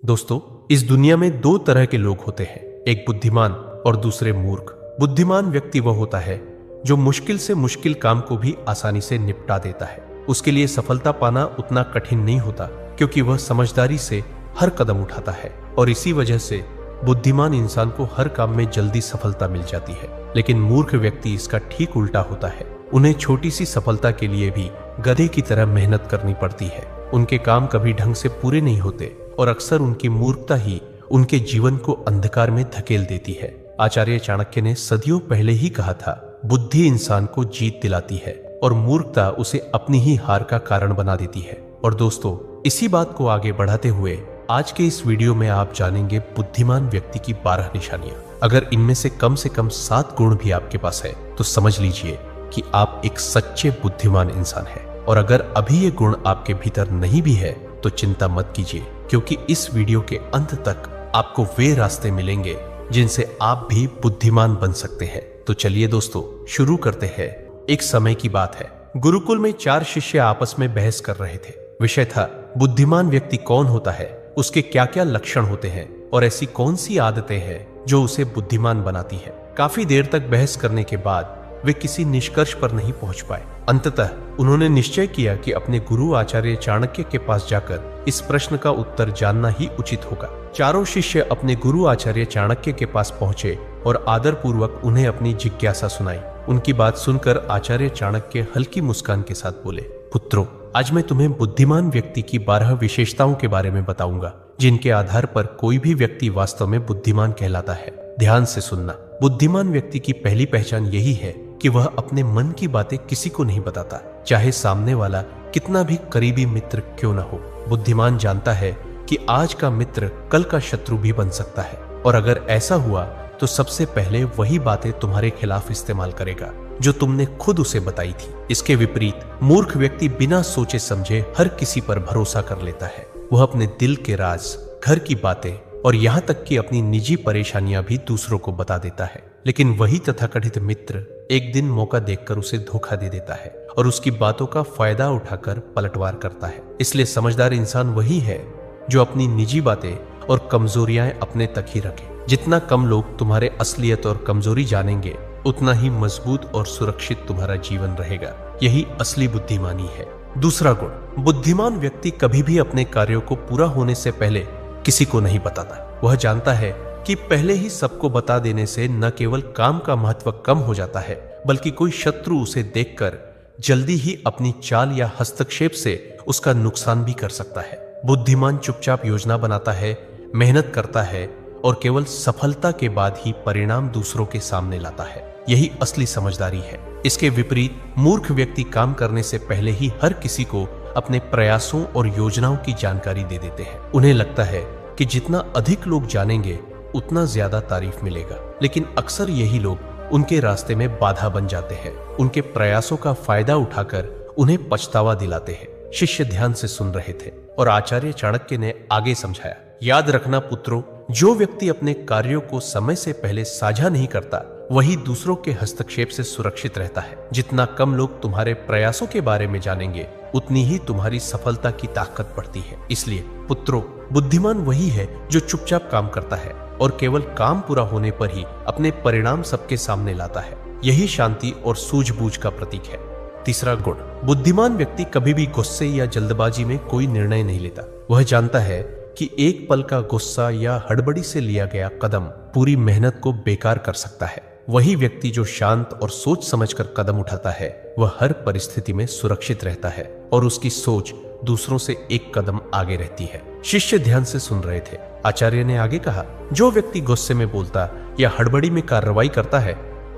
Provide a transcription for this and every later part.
दोस्तों, इस दुनिया में दो तरह के लोग होते हैं, एक बुद्धिमान और दूसरे मूर्ख। बुद्धिमान व्यक्ति वह होता है जो मुश्किल से मुश्किल काम को भी आसानी से निपटा देता है। उसके लिए सफलता पाना उतना कठिन नहीं होता, क्योंकि वह समझदारी से हर कदम उठाता है और इसी वजह से बुद्धिमान इंसान को हर काम में जल्दी सफलता मिल जाती है। लेकिन मूर्ख व्यक्ति इसका ठीक उल्टा होता है। उन्हें छोटी सी सफलता के लिए भी गधे की तरह मेहनत करनी पड़ती है। उनके काम कभी ढंग से पूरे नहीं होते और अक्सर उनकी मूर्खता ही उनके जीवन को अंधकार में धकेल देती है। आचार्य चाणक्य ने सदियों पहले ही कहा था, बुद्धि इंसान को जीत दिलाती है और मूर्खता उसे अपनी ही हार का कारण बना देती है। और दोस्तों, इसी बात को आगे बढ़ाते हुए आज के इस वीडियो में आप जानेंगे बुद्धिमान व्यक्ति की 12 निशानियां। अगर इनमें से कम 7 गुण भी आपके पास है तो समझ लीजिए कि आप एक सच्चे बुद्धिमान इंसान हैं। और अगर अभी ये गुण आपके भीतर नहीं भी है तो चिंता मत कीजिए, क्योंकि इस वीडियो के अंत तक आपको वे रास्ते मिलेंगे जिनसे आप भी बुद्धिमान बन सकते हैं। तो चलिए दोस्तों, शुरू करते हैं। एक समय की बात है, गुरुकुल में 4 शिष्य आपस में बहस कर रहे थे। विषय था, बुद्धिमान व्यक्ति कौन होता है, उसके क्या क्या लक्षण होते हैं और ऐसी कौन सी आदतें हैं जो उसे बुद्धिमान बनाती है। काफी देर तक बहस करने के बाद वे किसी निष्कर्ष पर नहीं पहुंच पाए। अंततः उन्होंने निश्चय किया कि अपने गुरु आचार्य चाणक्य के पास जाकर इस प्रश्न का उत्तर जानना ही उचित होगा। चारों शिष्य अपने गुरु आचार्य चाणक्य के पास पहुंचे और आदर पूर्वक उन्हें अपनी जिज्ञासा सुनाई। उनकी बात सुनकर आचार्य चाणक्य हल्की मुस्कान के साथ बोले, पुत्रों, आज मैं तुम्हें बुद्धिमान व्यक्ति की 12 विशेषताओं के बारे में बताऊंगा, जिनके आधार पर कोई भी व्यक्ति वास्तव में बुद्धिमान कहलाता है। ध्यान से सुनना। बुद्धिमान व्यक्ति की पहली पहचान यही है कि वह अपने मन की बातें किसी को नहीं बताता, चाहे सामने वाला कितना भी करीबी मित्र क्यों न हो। बुद्धिमान जानता है कि आज का मित्र कल का शत्रु भी बन सकता है, और अगर ऐसा हुआ तो सबसे पहले वही बातें तुम्हारे खिलाफ इस्तेमाल करेगा जो तुमने खुद उसे बताई थी। इसके विपरीत मूर्ख व्यक्ति बिना सोचे समझे हर किसी पर भरोसा कर लेता है। वह अपने दिल के राज, घर की बातें और यहाँ तक कि अपनी निजी परेशानियां भी दूसरों को बता देता है। लेकिन वही तथाकथित मित्र एक दिन मौका देखकर उसे धोखा दे देता है और उसकी बातों का फायदा उठाकर पलटवार करता है। इसलिए समझदार इंसान वही है जो अपनी निजी बातें और कमजोरियां अपने तक ही रखे। जितना कम लोग तुम्हारे असलियत और कमजोरी जानेंगे, उतना ही मजबूत और सुरक्षित तुम्हारा जीवन रहेगा। यही असली बुद्धिमानी है। दूसरा गुण, बुद्धिमान व्यक्ति कभी भी अपने कार्यों को पूरा होने से पहले किसी को नहीं बताता। वह जानता है कि पहले ही सबको बता देने से न केवल काम का महत्व कम हो जाता है, बल्कि कोई शत्रु उसे देखकर जल्दी ही अपनी चाल या हस्तक्षेप से उसका नुकसान भी कर सकता है। बुद्धिमान चुपचाप योजना बनाता है, मेहनत करता है और केवल सफलता के बाद ही परिणाम दूसरों के सामने लाता है। यही असली समझदारी है। इसके विपरीत मूर्ख व्यक्ति काम करने से पहले ही हर किसी को अपने प्रयासों और योजनाओं की जानकारी दे देते हैं। उन्हें लगता है कि जितना अधिक लोग जानेंगे उतना ज्यादा तारीफ मिलेगा, लेकिन अक्सर यही लोग उनके रास्ते में बाधा बन जाते हैं। उनके प्रयासों का फायदा उठाकर उन्हें पछतावा दिलाते हैं। शिष्य ध्यान से सुन रहे थे और आचार्य चाणक्य ने आगे समझाया, याद रखना पुत्रों, जो व्यक्ति अपने कार्यों को समय से पहले साझा नहीं करता, वही दूसरों के हस्तक्षेप से सुरक्षित रहता है। जितना कम लोग तुम्हारे प्रयासों के बारे में जानेंगे, उतनी ही तुम्हारी सफलता की ताकत बढ़ती है। इसलिए पुत्रों, बुद्धिमान वही है जो चुपचाप काम करता है और केवल काम पूरा होने पर ही अपने परिणाम सबके सामने लाता है। यही शांति और सूझबूझ का प्रतीक है। तीसरा गुण, बुद्धिमान व्यक्ति कभी भी गुस्से या जल्दबाजी में कोई निर्णय नहीं लेता। वह जानता है कि एक पल का गुस्सा या हड़बड़ी से लिया गया कदम पूरी मेहनत को बेकार कर सकता है। वही व्यक्ति जो शांत और सोच समझकर कदम उठाता है, वह हर परिस्थिति में सुरक्षित रहता है और उसकी सोच दूसरों से एक कदम आगे रहती है। शिष्य ध्यान से सुन रहे थे। आचार्य ने आगे कहा, जो व्यक्ति गुस्से में बोलता या हड़बड़ी में कार्रवाई करता है,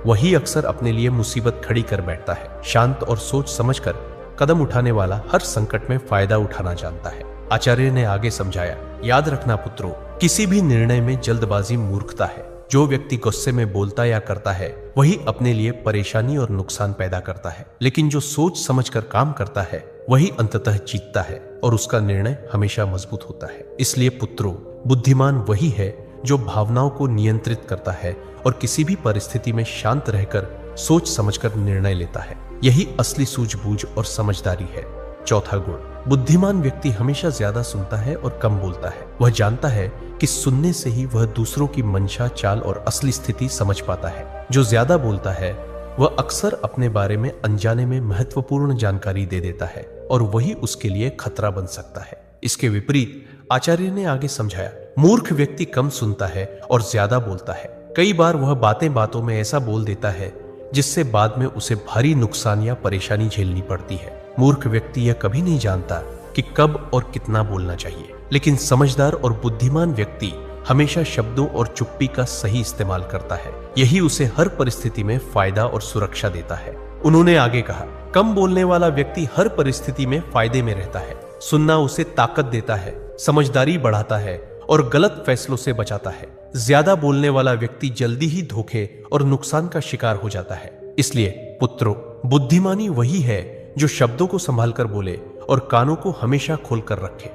वही अक्सर अपने लिए मुसीबत खड़ी कर बैठता है। शांत और सोच समझकर कदम उठाने वाला हर संकट में फायदा उठाना जानता है। आचार्य ने आगे समझाया, याद रखना पुत्रों, किसी भी निर्णय में जल्दबाजी मूर्खता है। जो व्यक्ति गुस्से में बोलता या करता है, वही अपने लिए परेशानी और नुकसान पैदा करता है। लेकिन जो सोच समझकर काम करता है, वही अंततः जीतता है और उसका निर्णय हमेशा मजबूत होता है। इसलिए पुत्रों, बुद्धिमान वही है जो भावनाओं को नियंत्रित करता है और किसी भी परिस्थिति में शांत रहकर सोच समझकर निर्णय लेता है। यही असली सूझबूझ और समझदारी है। चौथा गुण, बुद्धिमान व्यक्ति हमेशा ज्यादा सुनता है और कम बोलता है। वह जानता है कि सुनने से ही वह दूसरों की मंशा, चाल और असली स्थिति समझ पाता है। जो ज्यादा बोलता है वह अक्सर अपने बारे में अनजाने में महत्वपूर्ण जानकारी दे देता है और वही उसके लिए खतरा बन सकता है। इसके विपरीत आचार्य ने आगे समझाया, मूर्ख व्यक्ति कम सुनता है और ज्यादा बोलता है। कई बार वह बातें बातों में ऐसा बोल देता है जिससे बाद में उसे भारी नुकसान या परेशानी झेलनी पड़ती है। मूर्ख व्यक्ति यह कभी नहीं जानता कि कब और कितना बोलना चाहिए, लेकिन समझदार और बुद्धिमान व्यक्ति हमेशा शब्दों और चुप्पी का सही इस्तेमाल करता है। यही उसे हर परिस्थिति में फायदा और सुरक्षा देता है। उन्होंने आगे कहा, कम बोलने वाला व्यक्ति हर परिस्थिति में फायदे में रहता है। सुनना उसे ताकत देता है, समझदारी बढ़ाता है और गलत फैसलों से बचाता है। ज्यादा बोलने वाला व्यक्ति जल्दी ही धोखे और नुकसान का शिकार हो जाता है। इसलिए पुत्रों, बुद्धिमानी वही है जो शब्दों को संभाल कर बोले और कानों को हमेशा खोलकर रखे।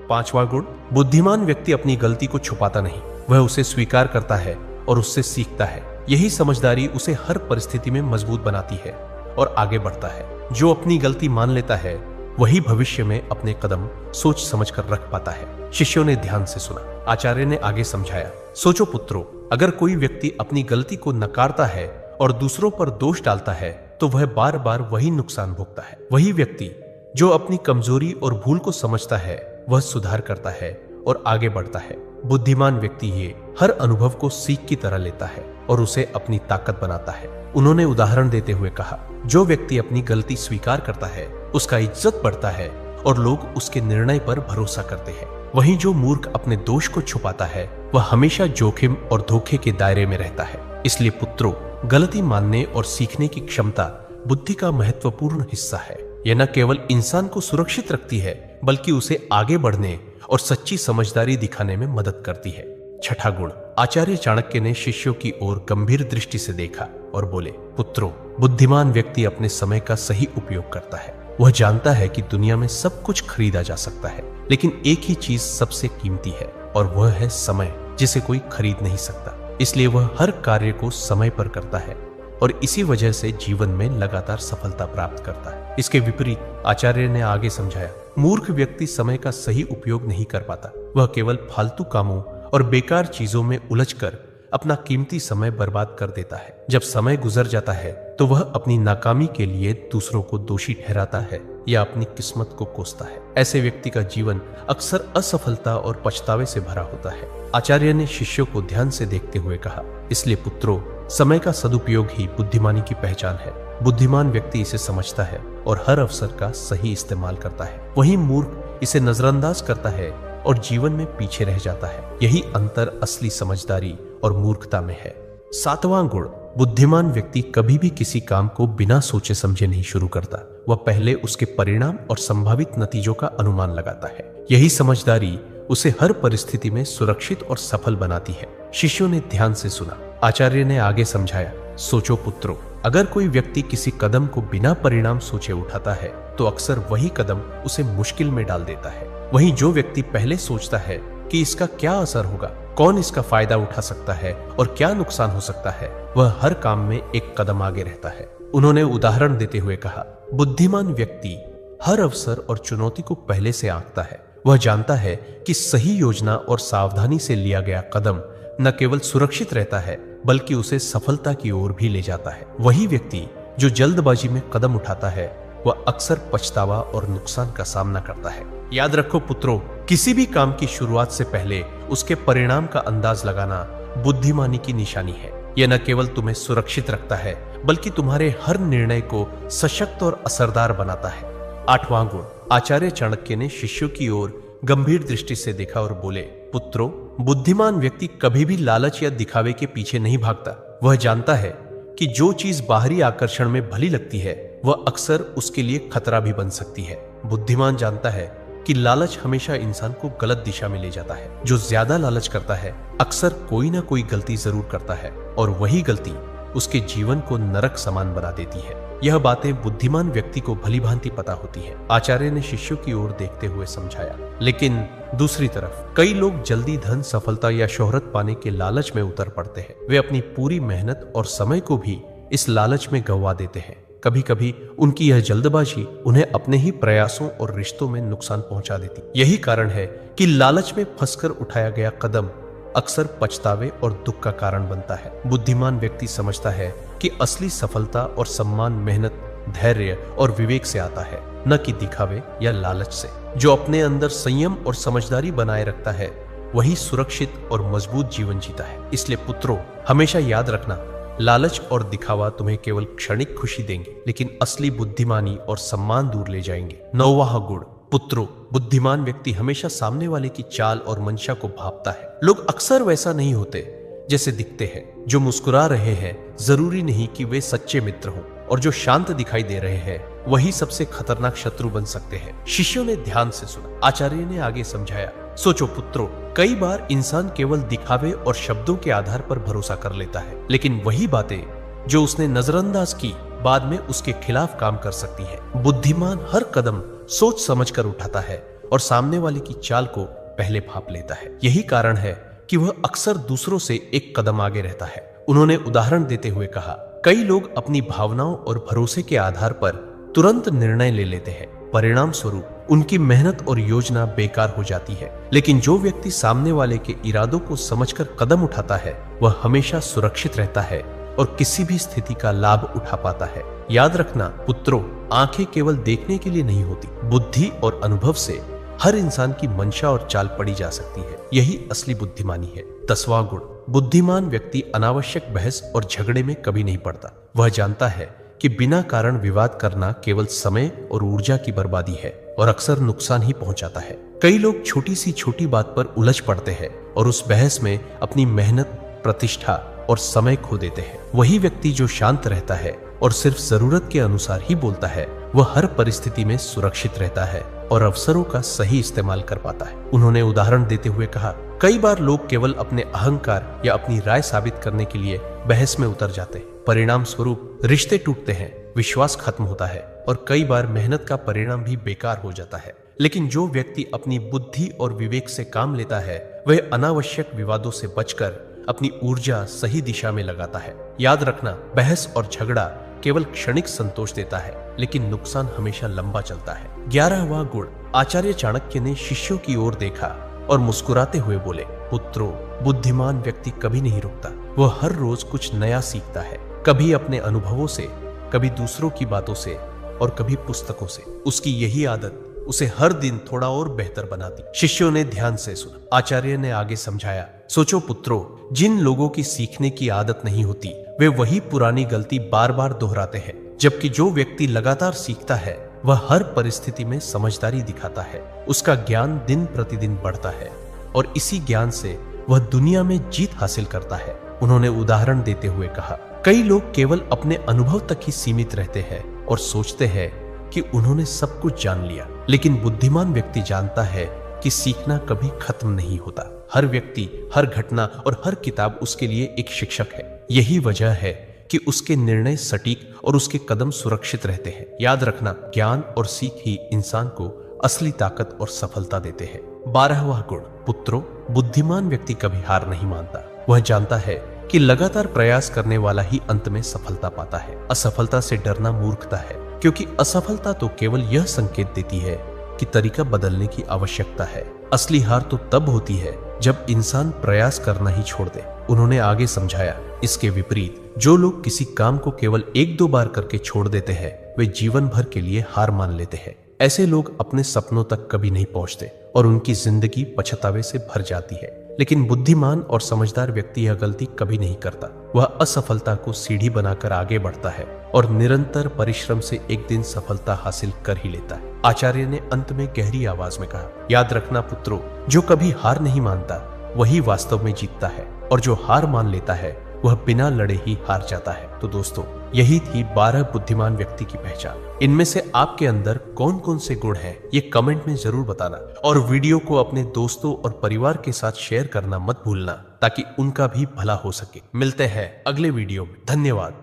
5वां गुण, बुद्धिमान व्यक्ति अपनी गलती को छुपाता नहीं, वह उसे स्वीकार करता है और उससे सीखता है। यही समझदारी उसे हर परिस्थिति में मजबूत बनाती है और आगे बढ़ता है। जो अपनी गलती मान लेता है वही भविष्य में अपने कदम सोच समझ कर रख पाता है। शिष्यों ने ध्यान से सुना। आचार्य ने आगे समझाया, सोचो पुत्रों, अगर कोई व्यक्ति अपनी गलती को नकारता है और दूसरों पर दोष डालता है तो वह बार बार वही नुकसान भोगता है। वही व्यक्ति जो अपनी कमजोरी और भूल को समझता है वह सुधार करता है और आगे बढ़ता है। बुद्धिमान व्यक्ति ये हर अनुभव को सीख की तरह लेता है और उसे अपनी ताकत बनाता है। उन्होंने उदाहरण देते हुए कहा, जो व्यक्ति अपनी गलती स्वीकार करता है उसका इज्जत बढ़ता है और लोग उसके निर्णय पर भरोसा करते हैं। वहीं जो मूर्ख अपने दोष को छुपाता है वह हमेशा जोखिम और धोखे के दायरे में रहता है। इसलिए पुत्रों, गलती मानने और सीखने की क्षमता बुद्धि का महत्वपूर्ण हिस्सा है। यह न केवल इंसान को सुरक्षित रखती है बल्कि उसे आगे बढ़ने और सच्ची समझदारी दिखाने में मदद करती है। 6ठा गुण, आचार्य चाणक्य ने शिष्यों की ओर गंभीर दृष्टि से देखा और बोले, पुत्रों, बुद्धिमान व्यक्ति अपने समय का सही उपयोग करता है। वह जानता है कि दुनिया में सब कुछ खरीदा जा सकता है, लेकिन एक ही चीज सबसे कीमती है और वह है समय, जिसे कोई खरीद नहीं सकता। इसलिए वह हर कार्य को समय पर करता है और इसी वजह से जीवन में लगातार सफलता प्राप्त करता है। इसके विपरीत आचार्य ने आगे समझाया, मूर्ख व्यक्ति समय का सही उपयोग नहीं कर पाता। वह केवल फालतू कामों और बेकार चीजों में उलझकर अपना कीमती समय बर्बाद कर देता है। जब समय गुजर जाता है तो वह अपनी नाकामी के लिए दूसरों को दोषी ठहराता है या अपनी किस्मत को कोसता है। ऐसे व्यक्ति का जीवन अक्सर असफलता और पछतावे से भरा होता है। आचार्य ने शिष्यों को ध्यान से देखते हुए कहा, इसलिए पुत्रों, समय का सदुपयोग ही बुद्धिमानी की पहचान है। बुद्धिमान व्यक्ति इसे समझता है और हर अवसर का सही इस्तेमाल करता है। वहीं मूर्ख इसे नजरअंदाज करता है और जीवन में पीछे रह जाता है। यही अंतर असली समझदारी और मूर्खता में है। 7वां गुण, बुद्धिमान व्यक्ति कभी भी किसी काम को बिना सोचे समझे नहीं शुरू करता। वह पहले उसके परिणाम और संभावित नतीजों का अनुमान लगाता है। यही समझदारी उसे हर परिस्थिति में सुरक्षित और सफल बनाती है। शिष्यों ने ध्यान से सुना। आचार्य ने आगे समझाया, सोचो पुत्रों, अगर कोई व्यक्ति किसी कदम को बिना परिणाम सोचे उठाता है तो अक्सर वही कदम उसे मुश्किल में डाल देता है। वहीं जो व्यक्ति पहले सोचता है कि इसका क्या असर होगा, कौन इसका फायदा उठा सकता है और क्या नुकसान हो सकता है, वह हर काम में एक कदम आगे रहता है। उन्होंने उदाहरण देते हुए कहा, बुद्धिमान व्यक्ति हर अवसर और चुनौती को पहले से आंकता है। वह जानता है कि सही योजना और सावधानी से लिया गया कदम न केवल सुरक्षित रहता है बल्कि उसे सफलता की ओर भी ले जाता है। वही व्यक्ति जो जल्दबाजी में कदम उठाता है वह अक्सर पछतावा और नुकसान का सामना करता है। याद रखो पुत्रों, किसी भी काम की शुरुआत से पहले उसके परिणाम का अंदाज लगाना बुद्धिमानी की निशानी है। यह न केवल तुम्हें सुरक्षित रखता है बल्कि तुम्हारे हर निर्णय को सशक्त और असरदार बनाता है। 8वां गुण, आचार्य चाणक्य ने शिष्यों की ओर गंभीर दृष्टि से देखा और बोले, पुत्रों, बुद्धिमान व्यक्ति कभी भी लालच या दिखावे के पीछे नहीं भागता। वह जानता है कि जो चीज बाहरी आकर्षण में भली लगती है वह अक्सर उसके लिए खतरा भी बन सकती है। बुद्धिमान जानता है कि लालच हमेशा इंसान को गलत दिशा में ले जाता है। जो ज्यादा लालच करता है अक्सर कोई ना कोई गलती जरूर करता है और वही गलती उसके जीवन को नरक समान बना देती है। यह बातें बुद्धिमान व्यक्ति को भली भांति पता होती है। आचार्य ने शिष्यों की ओर देखते हुए समझाया, लेकिन दूसरी तरफ कई लोग जल्दी धन, सफलता या शोहरत पाने के लालच में उतर पड़ते हैं। वे अपनी पूरी मेहनत और समय को भी इस लालच में गंवा देते हैं। कभी कभी उनकी यह जल्दबाजी उन्हें अपने ही प्रयासों और रिश्तों में नुकसान पहुंचा देती। यही कारण है कि लालच में फंसकर उठाया गया कदम अक्सर पछतावे और दुख का कारण बनता है। बुद्धिमान व्यक्ति समझता है कि असली सफलता और सम्मान मेहनत, धैर्य और विवेक से आता है, न कि दिखावे या लालच से। जो अपने अंदर संयम और समझदारी बनाए रखता है वही सुरक्षित और मजबूत जीवन जीता है। इसलिए पुत्रों, हमेशा याद रखना, लालच और दिखावा तुम्हें केवल क्षणिक खुशी देंगे, लेकिन असली बुद्धिमानी और सम्मान दूर ले जाएंगे। 9वां गुण, पुत्रों, बुद्धिमान व्यक्ति हमेशा सामने वाले की चाल और मंशा को भांपता है। लोग अक्सर वैसा नहीं होते जैसे दिखते हैं। जो मुस्कुरा रहे हैं जरूरी नहीं कि वे सच्चे मित्र हों, और जो शांत दिखाई दे रहे हैं वही सबसे खतरनाक शत्रु बन सकते हैं। शिष्यों ने ध्यान से सुना। आचार्य ने आगे समझाया, सोचो पुत्रों, कई बार इंसान केवल दिखावे और शब्दों के आधार पर भरोसा कर लेता है, लेकिन वही बातें जो उसने नजरअंदाज की बाद में उसके खिलाफ काम कर सकती है। बुद्धिमान हर कदम सोच समझकर उठाता है और सामने वाले की चाल को पहले भांप लेता है। यही कारण है कि वह अक्सर दूसरों से एक कदम आगे रहता है। उन्होंने उदाहरण देते हुए कहा, कई लोग अपनी भावनाओं और भरोसे के आधार पर तुरंत निर्णय ले लेते हैं। परिणाम स्वरूप उनकी मेहनत और योजना बेकार हो जाती है। लेकिन जो व्यक्ति सामने वाले के इरादों को समझकर कदम उठाता है वह हमेशा सुरक्षित रहता है और किसी भी स्थिति का लाभ उठा पाता है। याद रखना पुत्रों, आंखें केवल देखने के लिए नहीं होती, बुद्धि और अनुभव से हर इंसान की मंशा और चाल पड़ी जा सकती है। यही असली बुद्धिमानी है। 10वां गुण, बुद्धिमान व्यक्ति अनावश्यक बहस और झगड़े में कभी नहीं पड़ता। वह जानता है कि बिना कारण विवाद करना केवल समय और ऊर्जा की बर्बादी है और अक्सर नुकसान ही पहुंचाता है। कई लोग छोटी सी छोटी बात पर उलझ पड़ते हैं और उस बहस में अपनी मेहनत, प्रतिष्ठा और समय खो देते हैं। वही व्यक्ति जो शांत रहता है और सिर्फ जरूरत के अनुसार ही बोलता है वह हर परिस्थिति में सुरक्षित रहता है और अवसरों का सही इस्तेमाल कर पाता है। उन्होंने उदाहरण देते हुए कहा, कई बार लोग केवल अपने अहंकार या अपनी राय साबित करने के लिए बहस में उतर जाते हैं। परिणाम स्वरूप रिश्ते टूटते हैं, विश्वास खत्म होता है और कई बार मेहनत का परिणाम भी बेकार हो जाता है। लेकिन जो व्यक्ति अपनी बुद्धि और विवेक से काम लेता है वह अनावश्यक विवादों से बचकर अपनी ऊर्जा सही दिशा में लगाता है। याद रखना, बहस और झगड़ा केवल क्षणिक संतोष देता है, लेकिन नुकसान हमेशा लंबा चलता है। 11वां गुण, आचार्य चाणक्य ने शिष्यों की ओर देखा और मुस्कुराते हुए बोले, पुत्रों, बुद्धिमान व्यक्ति कभी नहीं रुकता। वह हर रोज कुछ नया सीखता है, कभी अपने अनुभवों से, कभी दूसरों की बातों से और कभी पुस्तकों से। उसकी यही आदत उसे हर दिन थोड़ा और बेहतर बनाती। शिष्यों ने ध्यान से सुना। आचार्य ने आगे समझाया, सोचो पुत्रों, जिन लोगों की सीखने की आदत नहीं होती वे वही पुरानी गलती बार बार दोहराते हैं, जबकि जो व्यक्ति लगातार सीखता है वह हर परिस्थिति में समझदारी दिखाता है। उसका ज्ञान दिन प्रतिदिन बढ़ता है और इसी ज्ञान से वह दुनिया में जीत हासिल करता है। उन्होंने उदाहरण देते हुए कहा, कई लोग केवल अपने अनुभव तक ही सीमित रहते हैं और सोचते हैं कि उन्होंने सब कुछ जान लिया, लेकिन बुद्धिमान व्यक्ति जानता है कि सीखना कभी खत्म नहीं होता। हर व्यक्ति, हर घटना और हर किताब उसके लिए एक शिक्षक है। यही वजह है कि उसके निर्णय सटीक और उसके कदम सुरक्षित रहते हैं। याद रखना, ज्ञान और सीख ही इंसान को असली ताकत और सफलता देते हैं। 12वां गुण, पुत्रों, बुद्धिमान व्यक्ति कभी हार नहीं मानता। वह जानता है कि लगातार प्रयास करने वाला ही अंत में सफलता पाता है। असफलता से डरना मूर्खता है, क्योंकि असफलता तो केवल यह संकेत देती है कि तरीका बदलने की आवश्यकता है। असली हार तो तब होती है जब इंसान प्रयास करना ही छोड़ दे। उन्होंने आगे समझाया, इसके विपरीत जो लोग किसी काम को केवल 1-2 बार करके छोड़ देते हैं वे जीवन भर के लिए हार मान लेते हैं। ऐसे लोग अपने सपनों तक कभी नहीं पहुंचते और उनकी जिंदगी पछतावे से भर जाती है। लेकिन बुद्धिमान और समझदार व्यक्ति यह गलती कभी नहीं करता। वह असफलता को सीढ़ी बनाकर आगे बढ़ता है और निरंतर परिश्रम से एक दिन सफलता हासिल कर ही लेता है। आचार्य ने अंत में गहरी आवाज में कहा, याद रखना पुत्रों, जो कभी हार नहीं मानता वही वास्तव में जीतता है और जो हार मान लेता है वह बिना लड़े ही हार जाता है। तो दोस्तों, यही थी 12 बुद्धिमान व्यक्ति की पहचान। इनमें से आपके अंदर कौन कौन से गुण हैं ये कमेंट में जरूर बताना और वीडियो को अपने दोस्तों और परिवार के साथ शेयर करना मत भूलना ताकि उनका भी भला हो सके। मिलते हैं अगले वीडियो में। धन्यवाद।